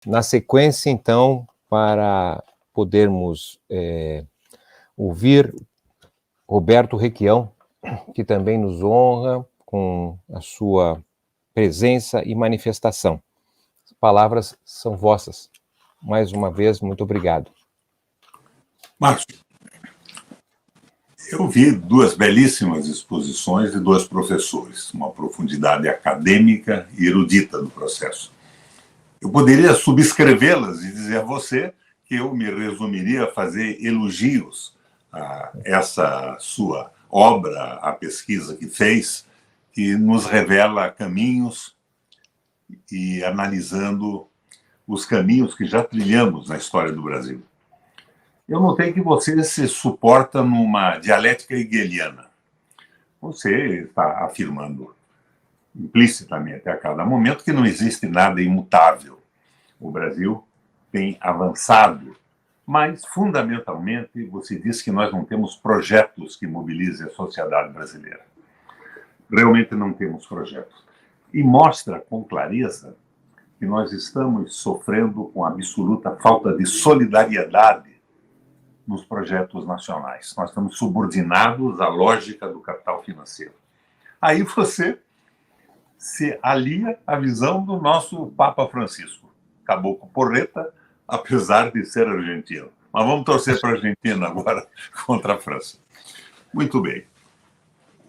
Na sequência, então, para podermos ouvir Roberto Requião, que também nos honra com a sua presença e manifestação. As palavras são vossas. Mais uma vez, muito obrigado. Márcio, eu vi duas belíssimas exposições de dois professores, uma profundidade acadêmica e erudita do processo. Eu poderia subscrevê-las e dizer a você que eu me resumiria a fazer elogios a essa sua obra, a pesquisa que fez, que nos revela caminhos e analisando os caminhos que já trilhamos na história do Brasil. Eu notei que você se suporta numa dialética hegeliana. Você está afirmando implicitamente a cada momento que não existe nada imutável. O Brasil tem avançado, mas, fundamentalmente, você diz que nós não temos projetos que mobilizem a sociedade brasileira. Realmente não temos projetos. E mostra com clareza que nós estamos sofrendo com absoluta falta de solidariedade nos projetos nacionais. Nós estamos subordinados à lógica do capital financeiro. Aí você se alia à visão do nosso Papa Francisco, Caboclo Porreta, apesar de ser argentino. Mas vamos torcer para a Argentina agora contra a França. Muito bem.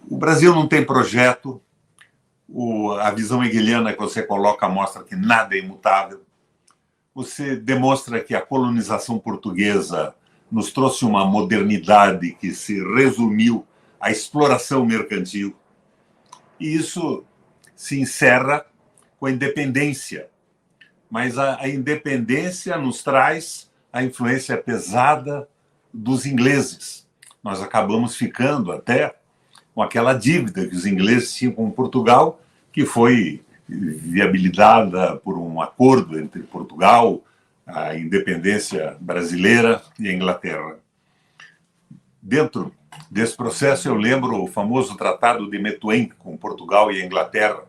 O Brasil não tem projeto. A visão hegeliana que você coloca mostra que nada é imutável. Você demonstra que a colonização portuguesa nos trouxe uma modernidade que se resumiu à exploração mercantil. E isso se encerra com a independência. Mas a independência nos traz a influência pesada dos ingleses. Nós acabamos ficando até com aquela dívida que os ingleses tinham com Portugal, que foi viabilizada por um acordo entre Portugal, a independência brasileira e a Inglaterra. Dentro desse processo, eu lembro o famoso Tratado de Methuen com Portugal e a Inglaterra,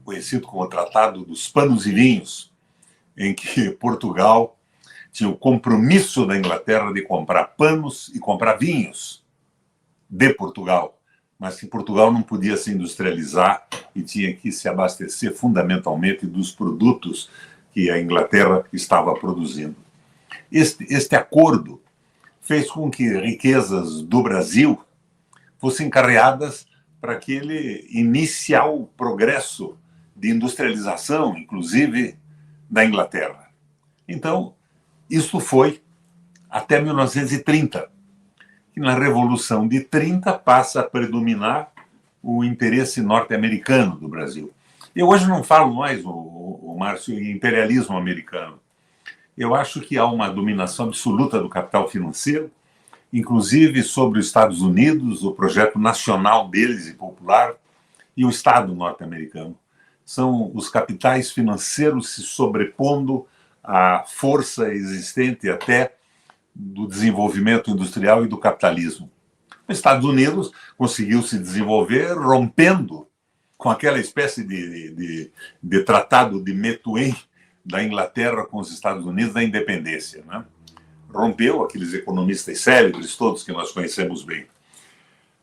conhecido como o Tratado dos Panos e Vinhos, em que Portugal tinha o compromisso da Inglaterra de comprar panos e comprar vinhos de Portugal, mas que Portugal não podia se industrializar e tinha que se abastecer fundamentalmente dos produtos que a Inglaterra estava produzindo. Este acordo fez com que riquezas do Brasil fossem encarreadas para aquele inicial progresso de industrialização, inclusive da Inglaterra. Então, isso foi até 1930, que na Revolução de 30 passa a predominar o interesse norte-americano do Brasil. Eu hoje não falo mais, Márcio, em imperialismo americano. Eu acho que há uma dominação absoluta do capital financeiro, inclusive sobre os Estados Unidos, o projeto nacional deles e popular, e o Estado norte-americano. São os capitais financeiros se sobrepondo à força existente até do desenvolvimento industrial e do capitalismo. Os Estados Unidos conseguiu se desenvolver rompendo com aquela espécie de tratado de Methuen da Inglaterra com os Estados Unidos da independência, né? Rompeu aqueles economistas célebres todos que nós conhecemos bem.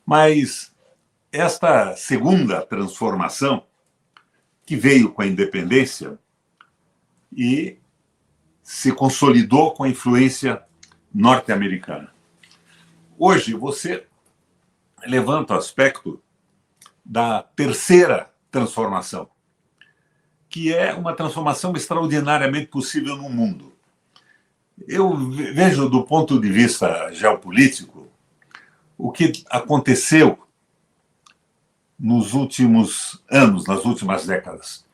Mas esta segunda transformação que veio com a independência e se consolidou com a influência norte-americana. Hoje você levanta o aspecto da terceira transformação, que é uma transformação extraordinariamente possível no mundo. Eu vejo do ponto de vista geopolítico o que aconteceu nos últimos anos, nas últimas décadas.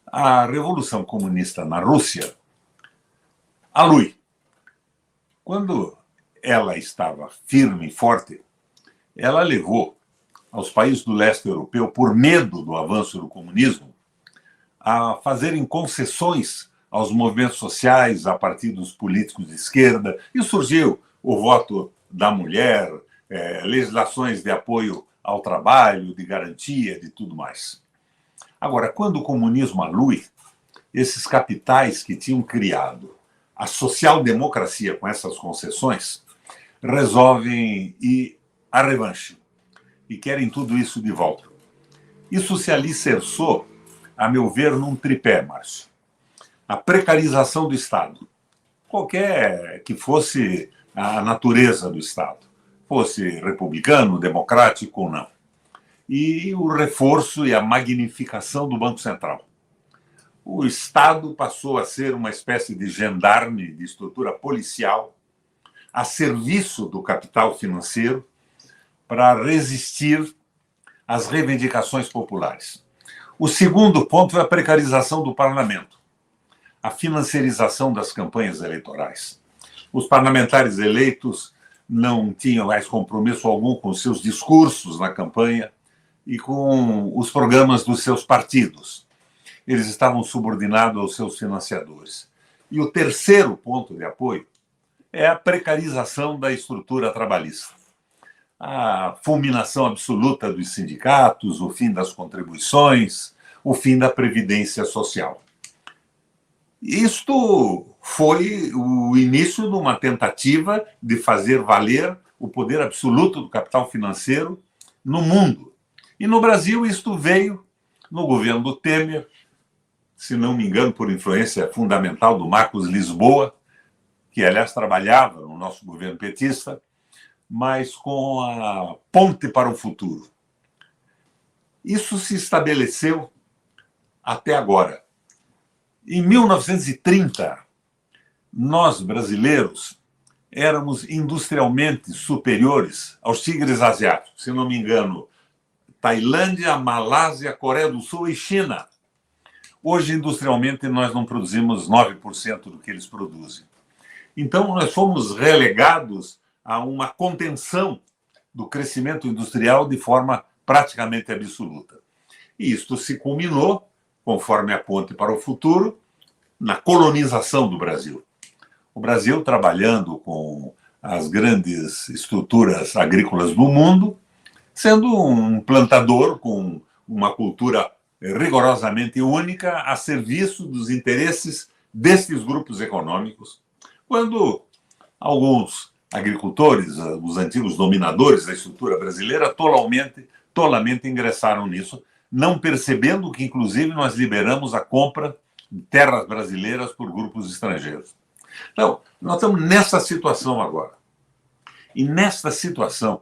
A Revolução Comunista na Rússia alui. Quando ela estava firme e forte, ela levou aos países do leste europeu, por medo do avanço do comunismo, a fazerem concessões aos movimentos sociais, a partidos políticos de esquerda, e surgiu o voto da mulher, legislações de apoio ao trabalho, de garantia, de tudo mais. Agora, quando o comunismo alui, esses capitais que tinham criado a social-democracia com essas concessões resolvem ir à revanche e querem tudo isso de volta. Isso se alicerçou, a meu ver, num tripé, Márcio. A precarização do Estado, qualquer que fosse a natureza do Estado, fosse republicano, democrático ou não. E o reforço e a magnificação do Banco Central. O Estado passou a ser uma espécie de gendarme, de estrutura policial, a serviço do capital financeiro, para resistir às reivindicações populares. O segundo ponto foi a precarização do parlamento, a financiarização das campanhas eleitorais. Os parlamentares eleitos não tinham mais compromisso algum com seus discursos na campanha e com os programas dos seus partidos. Eles estavam subordinados aos seus financiadores. E o terceiro ponto de apoio é a precarização da estrutura trabalhista. A fulminação absoluta dos sindicatos, o fim das contribuições, o fim da previdência social. Isto foi o início de uma tentativa de fazer valer o poder absoluto do capital financeiro no mundo. E no Brasil isto veio no governo do Temer, se não me engano, por influência fundamental do Marcos Lisboa, que, aliás, trabalhava no nosso governo petista, mas com a ponte para o futuro. Isso se estabeleceu até agora. Em 1930, nós, brasileiros, éramos industrialmente superiores aos tigres asiáticos. Se não me engano, Tailândia, Malásia, Coreia do Sul e China. Hoje, industrialmente, nós não produzimos 9% do que eles produzem. Então, nós fomos relegados a uma contenção do crescimento industrial de forma praticamente absoluta. E isto se culminou, conforme a ponte para o futuro, na colonização do Brasil. O Brasil trabalhando com as grandes estruturas agrícolas do mundo, sendo um plantador com uma cultura rigorosamente única a serviço dos interesses destes grupos econômicos, quando alguns agricultores, os antigos dominadores da estrutura brasileira, tolamente ingressaram nisso, não percebendo que, inclusive, nós liberamos a compra de terras brasileiras por grupos estrangeiros. Então, nós estamos nessa situação agora. E nesta situação,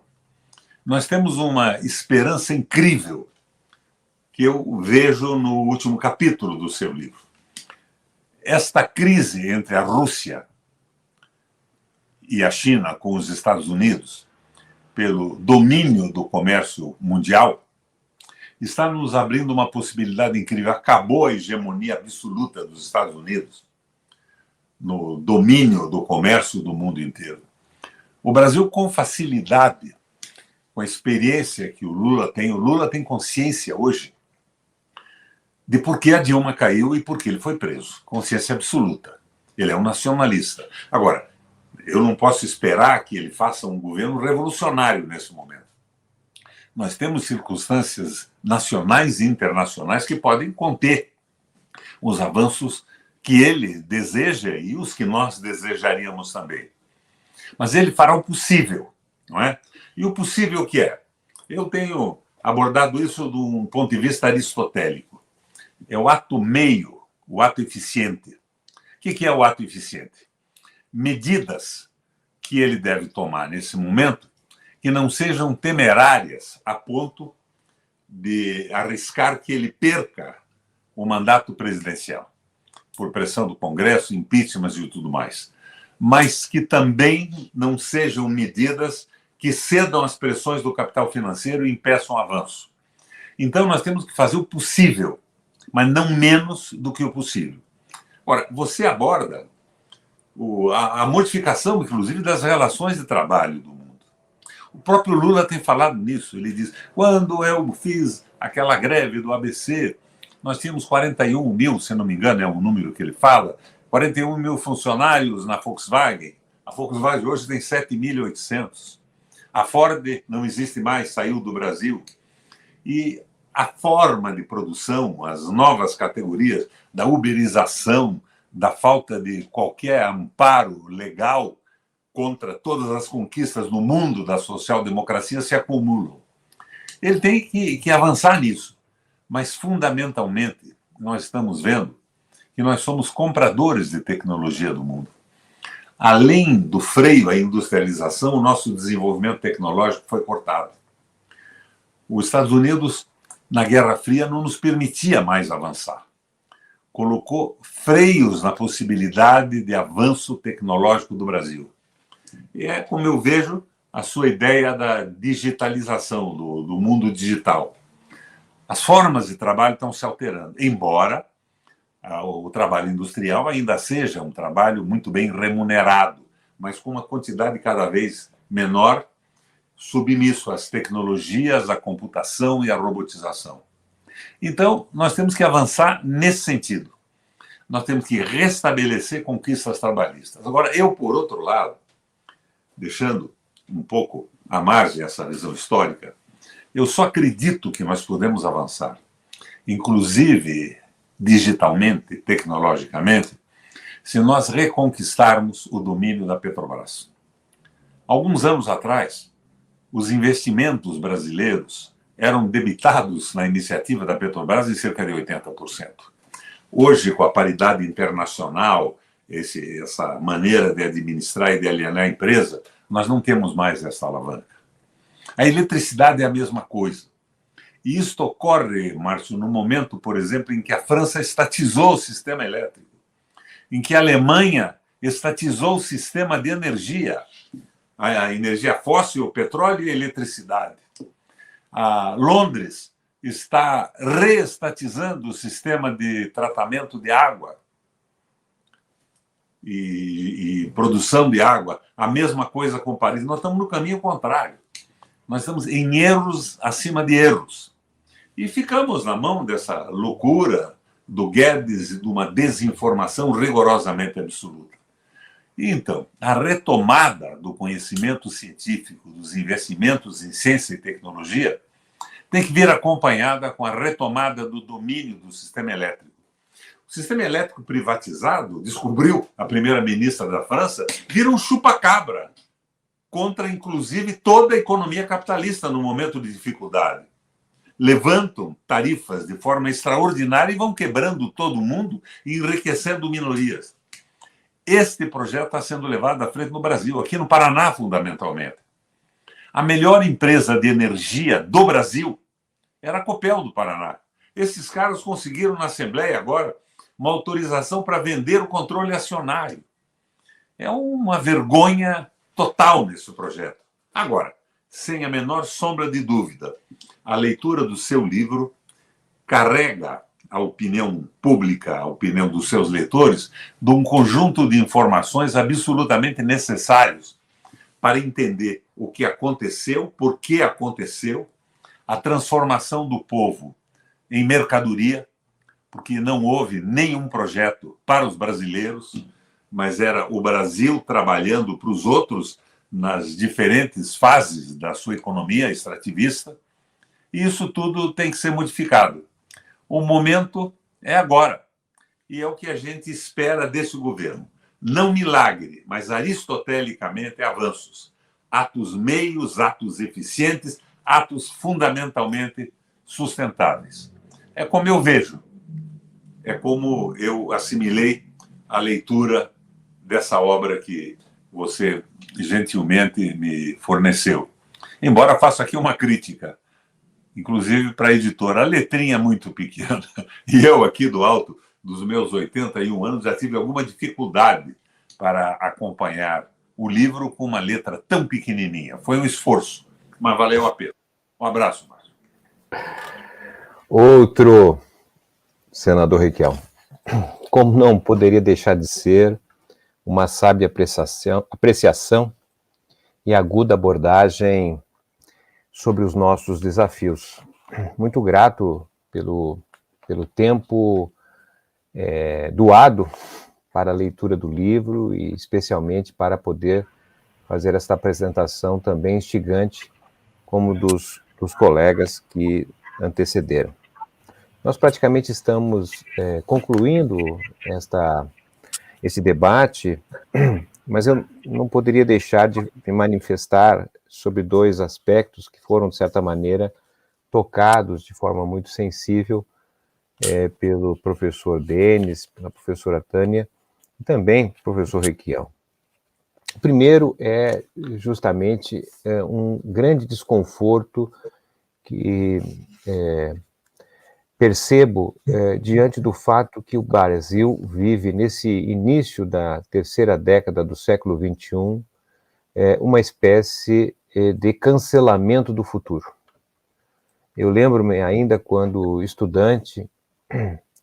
nós temos uma esperança incrível que eu vejo no último capítulo do seu livro. Esta crise entre a Rússia e a China com os Estados Unidos, pelo domínio do comércio mundial, está nos abrindo uma possibilidade incrível. Acabou a hegemonia absoluta dos Estados Unidos no domínio do comércio do mundo inteiro. O Brasil, com facilidade, com a experiência que o Lula tem consciência hoje de por que a Dilma caiu e por que ele foi preso. Consciência absoluta. Ele é um nacionalista. Agora, eu não posso esperar que ele faça um governo revolucionário nesse momento. Nós temos circunstâncias nacionais e internacionais que podem conter os avanços que ele deseja e os que nós desejaríamos também. Mas ele fará o possível, não é? E o possível que é? Eu tenho abordado isso de um ponto de vista aristotélico. É o ato meio, o ato eficiente. O que é o ato eficiente? Medidas que ele deve tomar nesse momento que não sejam temerárias a ponto de arriscar que ele perca o mandato presidencial, por pressão do Congresso, impeachment e tudo mais, mas que também não sejam medidas que cedam às pressões do capital financeiro e impeçam o avanço. Então, nós temos que fazer o possível, mas não menos do que o possível. Ora, você aborda a modificação, inclusive, das relações de trabalho do mundo. O próprio Lula tem falado nisso. Ele diz, quando eu fiz aquela greve do ABC, nós tínhamos 41 mil, se não me engano, é o número que ele fala, 41 mil funcionários na Volkswagen. A Volkswagen hoje tem 7.800. A Ford não existe mais, saiu do Brasil. E a forma de produção, as novas categorias da uberização, da falta de qualquer amparo legal contra todas as conquistas no mundo da social-democracia se acumulam. Ele tem que avançar nisso, mas, fundamentalmente, nós estamos vendo que nós somos compradores de tecnologia do mundo. Além do freio à industrialização, o nosso desenvolvimento tecnológico foi cortado. Os Estados Unidos, na Guerra Fria, não nos permitia mais avançar. Colocou freios na possibilidade de avanço tecnológico do Brasil. E é, como eu vejo, a sua ideia da digitalização, do mundo digital. As formas de trabalho estão se alterando, embora o trabalho industrial ainda seja um trabalho muito bem remunerado, mas com uma quantidade cada vez menor, submisso às tecnologias, à computação e à robotização. Então, nós temos que avançar nesse sentido. Nós temos que restabelecer conquistas trabalhistas. Agora, eu, por outro lado, deixando um pouco à margem essa visão histórica, eu só acredito que nós podemos avançar, inclusive digitalmente, tecnologicamente, se nós reconquistarmos o domínio da Petrobras. Alguns anos atrás, os investimentos brasileiros eram debitados na iniciativa da Petrobras em cerca de 80%. Hoje, com a paridade internacional, essa maneira de administrar e de alienar a empresa, nós não temos mais essa alavanca. A eletricidade é a mesma coisa. E isto ocorre, Márcio, no momento, por exemplo, em que a França estatizou o sistema elétrico, em que a Alemanha estatizou o sistema de energia, a energia fóssil, o petróleo e a eletricidade. Londres está reestatizando o sistema de tratamento de água e produção de água. A mesma coisa com Paris. Nós estamos no caminho contrário. Nós estamos em erros acima de erros. E ficamos na mão dessa loucura do Guedes e de uma desinformação rigorosamente absoluta. E, então, a retomada do conhecimento científico, dos investimentos em ciência e tecnologia, tem que vir acompanhada com a retomada do domínio do sistema elétrico. O sistema elétrico privatizado, descobriu a primeira-ministra da França, vira um chupa-cabra contra, inclusive, toda a economia capitalista no momento de dificuldade. Levantam tarifas de forma extraordinária e vão quebrando todo mundo e enriquecendo minorias. Este projeto está sendo levado à frente no Brasil, aqui no Paraná, fundamentalmente. A melhor empresa de energia do Brasil era a Copel do Paraná. Esses caras conseguiram na Assembleia agora uma autorização para vender o controle acionário. É uma vergonha total nesse projeto. Agora, sem a menor sombra de dúvida, a leitura do seu livro carrega a opinião pública, a opinião dos seus leitores, de um conjunto de informações absolutamente necessários para entender o que aconteceu, por que aconteceu, a transformação do povo em mercadoria, porque não houve nenhum projeto para os brasileiros, mas era o Brasil trabalhando para os outros nas diferentes fases da sua economia extrativista, e isso tudo tem que ser modificado. O momento é agora, e é o que a gente espera desse governo. Não milagre, mas aristotelicamente avanços. Atos meios, atos eficientes, atos fundamentalmente sustentáveis. É como eu vejo, é como eu assimilei a leitura dessa obra que você gentilmente me forneceu. Embora faça aqui uma crítica, inclusive para a editora. A letrinha é muito pequena, e eu aqui do alto dos meus 81 anos já tive alguma dificuldade para acompanhar o livro com uma letra tão pequenininha. Foi um esforço, mas valeu a pena. Um abraço, Márcio. Outro senador Requião, como não poderia deixar de ser uma sábia apreciação e aguda abordagem sobre os nossos desafios. Muito grato pelo tempo doado para a leitura do livro e especialmente para poder fazer esta apresentação também instigante como dos colegas que antecederam. Nós praticamente estamos concluindo esse debate, mas eu não poderia deixar de me manifestar sobre dois aspectos que foram, de certa maneira, tocados de forma muito sensível pelo professor Denis, pela professora Tânia e também professor Requião. O primeiro é justamente um grande desconforto que percebo diante do fato que o Brasil vive, nesse início da terceira década do século XXI, uma espécie de cancelamento do futuro. Eu lembro-me ainda quando estudante,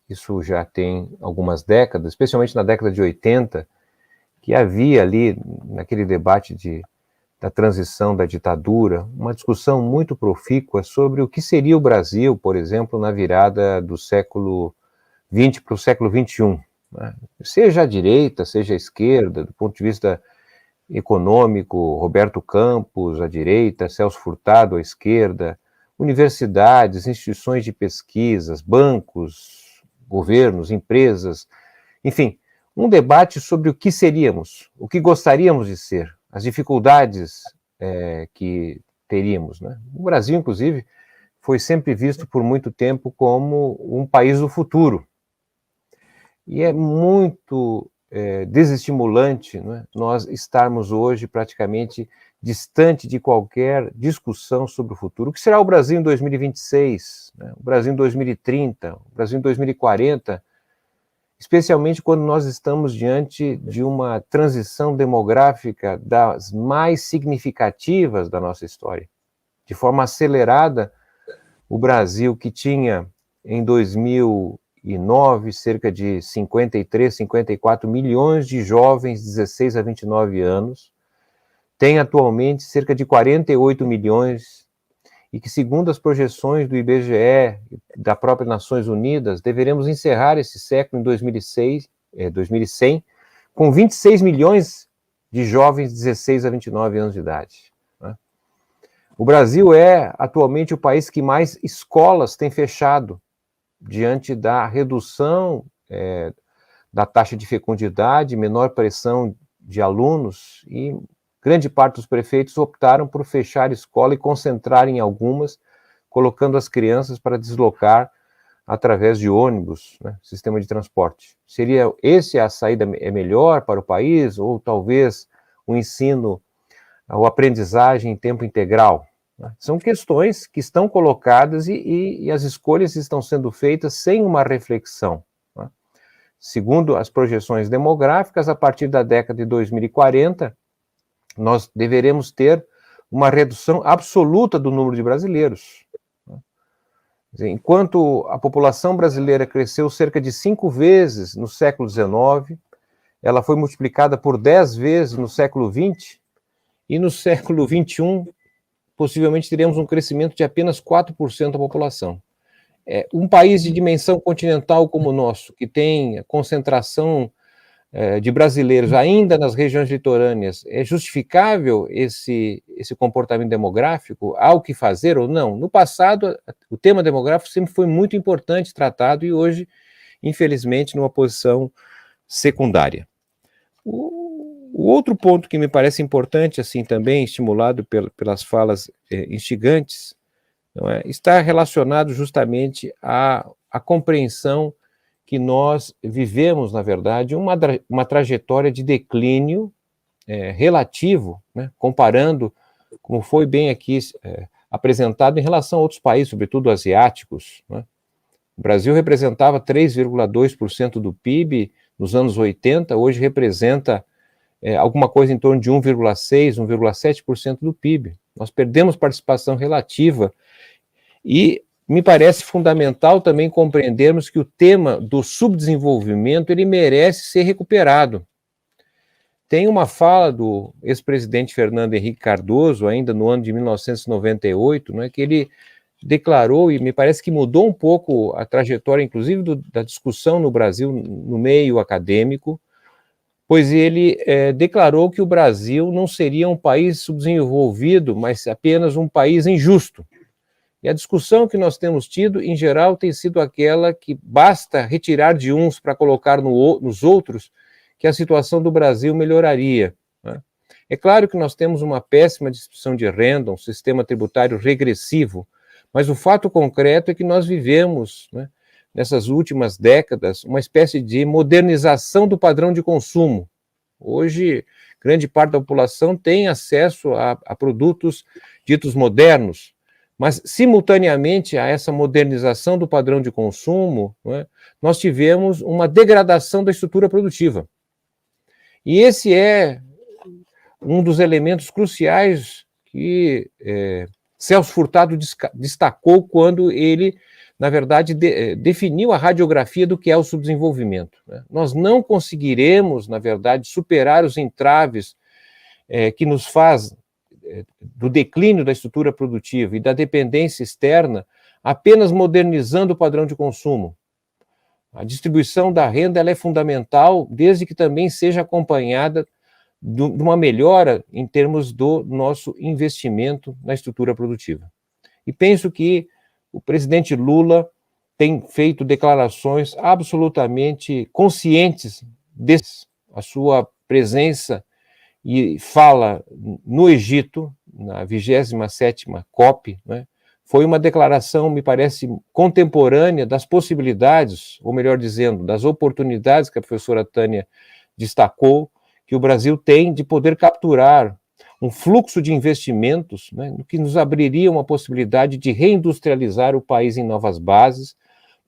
isso já tem algumas décadas, especialmente na década de 80, que havia ali, naquele debate da transição da ditadura, uma discussão muito profícua sobre o que seria o Brasil, por exemplo, na virada do século XX para o século XXI. Né? Seja a direita, seja a esquerda, do ponto de vista econômico, Roberto Campos, à direita, Celso Furtado, à esquerda, universidades, instituições de pesquisas, bancos, governos, empresas, enfim, um debate sobre o que seríamos, o que gostaríamos de ser, as dificuldades que teríamos. Né? O Brasil, inclusive, foi sempre visto por muito tempo como um país do futuro. E é muito desestimulante, né, nós estarmos hoje praticamente distante de qualquer discussão sobre o futuro. O que será o Brasil em 2026, né, o Brasil em 2030, o Brasil em 2040, especialmente quando nós estamos diante de uma transição demográfica das mais significativas da nossa história. De forma acelerada, o Brasil, que tinha em 2009 cerca de 53, 54 milhões de jovens de 16 a 29 anos, tem atualmente cerca de 48 milhões e que, segundo as projeções do IBGE, da própria Nações Unidas, deveremos encerrar esse século em 2100, com 26 milhões de jovens de 16 a 29 anos de idade. Né? O Brasil é, atualmente, o país que mais escolas tem fechado, diante da redução da taxa de fecundidade, menor pressão de alunos, e grande parte dos prefeitos optaram por fechar escola e concentrar em algumas, colocando as crianças para deslocar através de ônibus, né, sistema de transporte. Seria a saída melhor para o país, ou talvez o ensino, ou aprendizagem em tempo integral? Né? São questões que estão colocadas e as escolhas estão sendo feitas sem uma reflexão. Né? Segundo as projeções demográficas, a partir da década de 2040, nós deveremos ter uma redução absoluta do número de brasileiros. Enquanto a população brasileira cresceu cerca de 5 vezes no século XIX, ela foi multiplicada por 10 vezes no século XX, e no século XXI, possivelmente teremos um crescimento de apenas 4% da população. Um país de dimensão continental como o nosso, que tem concentração de brasileiros ainda nas regiões litorâneas, é justificável esse comportamento demográfico? Há o que fazer ou não? No passado, o tema demográfico sempre foi muito importante tratado e hoje, infelizmente, numa posição secundária. O outro ponto que me parece importante, assim, também estimulado pelas falas instigantes, não é, está relacionado justamente à compreensão que nós vivemos, na verdade, uma trajetória de declínio relativo, né, comparando, como foi bem aqui apresentado, em relação a outros países, sobretudo asiáticos. Né? O Brasil representava 3,2% do PIB nos anos 80, hoje representa alguma coisa em torno de 1,6%, 1,7% do PIB. Nós perdemos participação relativa e me parece fundamental também compreendermos que o tema do subdesenvolvimento ele merece ser recuperado. Tem uma fala do ex-presidente Fernando Henrique Cardoso, ainda no ano de 1998, né, que ele declarou, e me parece que mudou um pouco a trajetória, inclusive, da discussão no Brasil, no meio acadêmico, pois ele declarou que o Brasil não seria um país subdesenvolvido, mas apenas um país injusto. E a discussão que nós temos tido, em geral, tem sido aquela que basta retirar de uns para colocar nos outros, que a situação do Brasil melhoraria, né? É claro que nós temos uma péssima distribuição de renda, um sistema tributário regressivo, mas o fato concreto é que nós vivemos, né, nessas últimas décadas, uma espécie de modernização do padrão de consumo. Hoje, grande parte da população tem acesso a produtos ditos modernos, mas, simultaneamente a essa modernização do padrão de consumo, né, nós tivemos uma degradação da estrutura produtiva. E esse é um dos elementos cruciais que Celso Furtado destacou quando ele, na verdade, definiu a radiografia do que é o subdesenvolvimento, né? Nós não conseguiremos, na verdade, superar os entraves que nos faz do declínio da estrutura produtiva e da dependência externa apenas modernizando o padrão de consumo. A distribuição da renda ela é fundamental, desde que também seja acompanhada de uma melhora em termos do nosso investimento na estrutura produtiva. E penso que o presidente Lula tem feito declarações absolutamente conscientes a sua presença e fala no Egito, na 27ª COP, né, foi uma declaração, me parece, contemporânea das possibilidades, ou melhor dizendo, das oportunidades que a professora Tânia destacou, que o Brasil tem de poder capturar um fluxo de investimentos, né, que nos abriria uma possibilidade de reindustrializar o país em novas bases,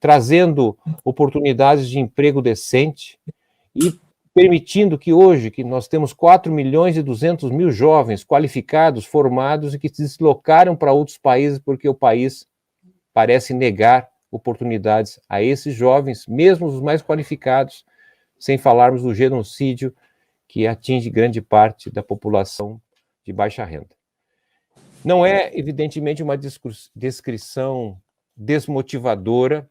trazendo oportunidades de emprego decente e permitindo que hoje, que nós temos 4.200.000 jovens qualificados, formados e que se deslocaram para outros países porque o país parece negar oportunidades a esses jovens, mesmo os mais qualificados, sem falarmos do genocídio que atinge grande parte da população de baixa renda. Não é, evidentemente, uma descrição desmotivadora,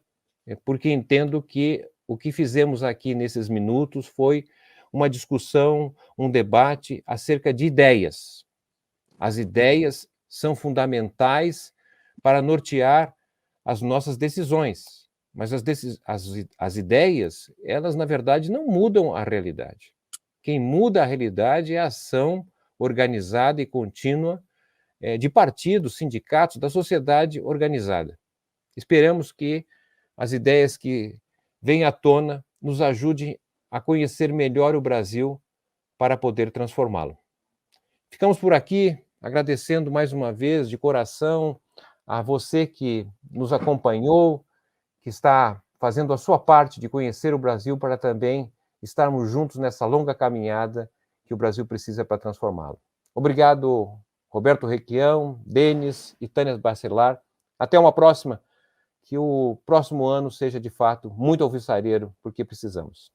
porque entendo que o que fizemos aqui nesses minutos foi uma discussão, um debate acerca de ideias. As ideias são fundamentais para nortear as nossas decisões, mas as ideias, elas, na verdade, não mudam a realidade. Quem muda a realidade é a ação organizada e contínua de partidos, sindicatos, da sociedade organizada. Esperamos que as ideias que vêm à tona nos ajudem a conhecer melhor o Brasil para poder transformá-lo. Ficamos por aqui, agradecendo mais uma vez de coração a você que nos acompanhou, que está fazendo a sua parte de conhecer o Brasil para também estarmos juntos nessa longa caminhada que o Brasil precisa para transformá-lo. Obrigado, Roberto Requião, Denis e Tânia Bacelar. Até uma próxima. Que o próximo ano seja, de fato, muito alvissareiro, porque precisamos.